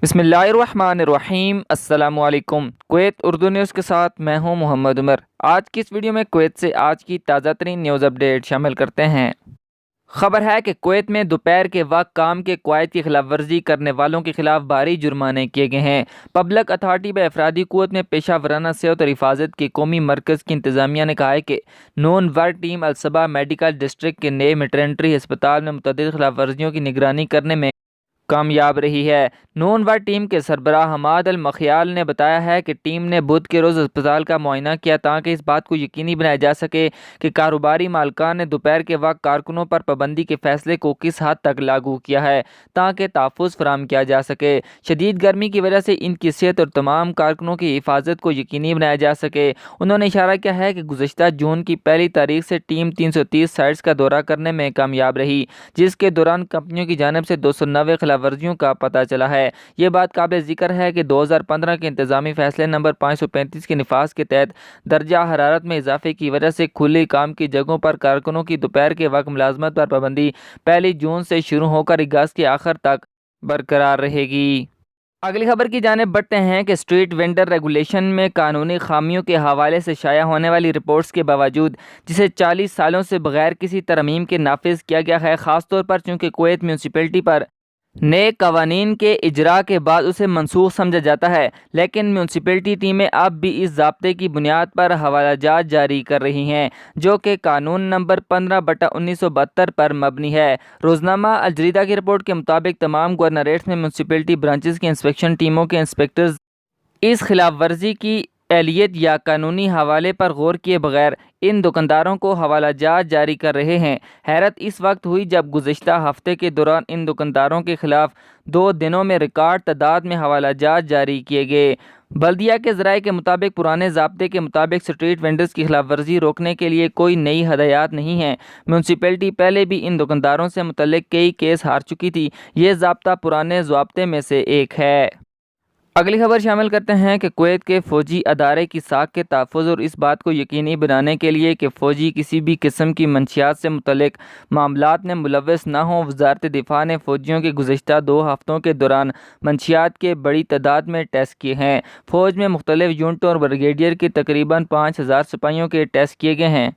बिस्मिल्लाहिर्रहमानिर्रहीम। अस्सलाम वालेकुम। कुवैत उर्दू न्यूज़ के साथ मैं हूं मोहम्मद उमर। आज की इस वीडियो में कुवैत से आज की ताज़ा तरीन न्यूज़ अपडेट शामिल करते हैं। खबर है कि कुवैत में दोपहर के वक्त काम के कवायद की खिलाफ वर्जी करने वालों के खिलाफ भारी जुर्माने किए गए हैं। पब्लिक अथॉरिटी व अफरादी क़ुव्वत में पेशा वराना सेहत और हिफाजत के कौमी मरकज़ की इंतज़ामिया ने कहा है कि नून वर टीम अलसबा मेडिकल डिस्ट्रिक्ट के नए मेटरनिटी अस्पताल में मुतअद्दिद खिलाफ वर्जियों की निगरानी करने में कामयाब रही है। नून वर टीम के सरबराह हमाद अल मखियाल ने बताया है कि टीम ने बुध के रोज़ अस्पताल का मुआयना किया ताकि इस बात को यकीनी बनाया जा सके कि कारोबारी मालकान ने दोपहर के वक्त कारकुनों पर पाबंदी के फैसले को किस हद तक लागू किया है ताकि तहफ़्फ़ुज़ फराहम किया जा सके। शदीद गर्मी की वजह से इनकी सेहत और तमाम कारकुनों की हिफाजत को यकीनी बनाया जा सके। उन्होंने इशारा किया है कि गुज़श्ता जून की पहली तारीख से टीम 330 साइट्स का दौरा करने में कामयाब रही, जिसके दौरान कंपनियों की जानिब से 290 खिलाफ वर्जियों का पता चला है। ये बात काबिल जिक्र है कि 2015 के इंतजामी फैसले नंबर 535 के निफाज के तहत दर्जा हरारत में इजाफे की वजह से खुली काम की जगहों पर कारकुनों की दोपहर के वक्त मुलाजमत पर पाबंदी 1 जून से शुरू होकर अगस्त के आखिर तक बरकरार रहेगी। अगली खबर की जानिब बढ़ते हैं कि स्ट्रीट वेंडर रेगुलेशन में कानूनी खामियों के हवाले से शाया होने वाली रिपोर्ट्स के बावजूद जिसे 40 सालों से बगैर किसी तरमीम के नाफिज किया गया है, ख़ासतौर पर चूँकि कुवैत म्यूनसिपैलिटी पर नए कवानीन के इजरा के बाद उसे मनसूख समझा जाता है, लेकिन म्यूनसिपैलिटी टीमें अब भी इस ज़ाब्ते की बुनियाद पर हवालाजात जारी कर रही हैं जो कि कानून नंबर 15/1972 पर मबनी है। रोज़नामा अल जरीदा की रिपोर्ट के मुताबिक तमाम गवर्नरेट्स में म्यूनसिपैलिटी ब्रांचेस की इंस्पेक्शन टीमों के इंस्पेक्टर्स इस खिलाफ वर्जी की एहलियत या कानूनी हवाले पर गौर किए बगैर इन दुकानदारों को हवालाजात जारी कर रहे हैं। हैरत इस वक्त हुई जब गुज़श्ता हफ्ते के दौरान इन दुकानदारों के खिलाफ 2 दिनों में रिकॉर्ड तादाद में हवालाजात जारी किए गए। बल्दिया के ज़राए के मुताबिक पुराने ज़ाब्ते के मुताबिक स्ट्रीट वेंडर्स की खिलाफ वर्जी रोकने के लिए कोई नई हदायत नहीं है। म्यूनसिपैलिटी पहले भी इन दुकानदारों से मुतल्लिक कई केस हार चुकी थी। ये ज़ाब्ता पुराने ज़ाब्ते में से एक है। अगली खबर शामिल करते हैं कि कुवैत के फ़ौजी अदारे की साख के तहफ़्फ़ुज़ और इस बात को यकीनी बनाने के लिए कि फ़ौजी किसी भी किस्म की मंशियात से मुतल्लिक मामलात में मुलव्वस न हों, वज़ारत दिफ़ा ने फ़ौजियों के गुज़श्ता 2 हफ़्तों के दौरान मंशियात के बड़ी तादाद में टेस्ट किए हैं। फ़ौज में मुख्तलिफ यूनिटों और ब्रिगेडियर की तकरीबन 5000 सिपाहियों के टेस्ट किए गए हैं।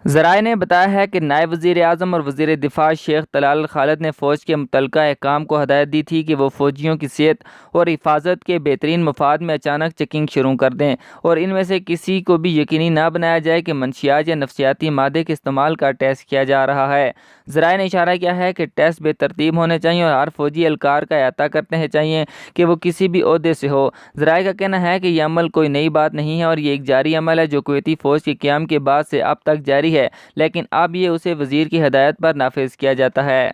ज़राए ने बताया है कि नायब वज़ीर आज़म और वज़ीर दिफ़ा शेख तलाल खालिद ने फ़ौज के मुतल्लिका अहकाम को हदायत दी थी कि वो फ़ौजियों की सेहत और हिफाजत के बेहतरीन मफाद में अचानक चेकिंग शुरू कर दें और इनमें से किसी को भी यकीनी ना बनाया जाए कि मंशियात या नफसियाती मादे के इस्तेमाल का टेस्ट किया जा रहा है। ज़राए ने इशारा किया है कि टेस्ट बेतरतीब होने चाहिए और हर फ़ौजी एहलकार का अहाता करते हैं चाहिए कि वो किसी भी ओहदे से हो। ज़राए का कहना है कि यह अमल कोई नई बात नहीं है और ये एक जारी अमल है जो कुवैती फ़ौज के क़याम के बाद से अब तक जारी है, लेकिन अब ये उसे वज़ीर की हदायत पर नाफिज किया जाता है।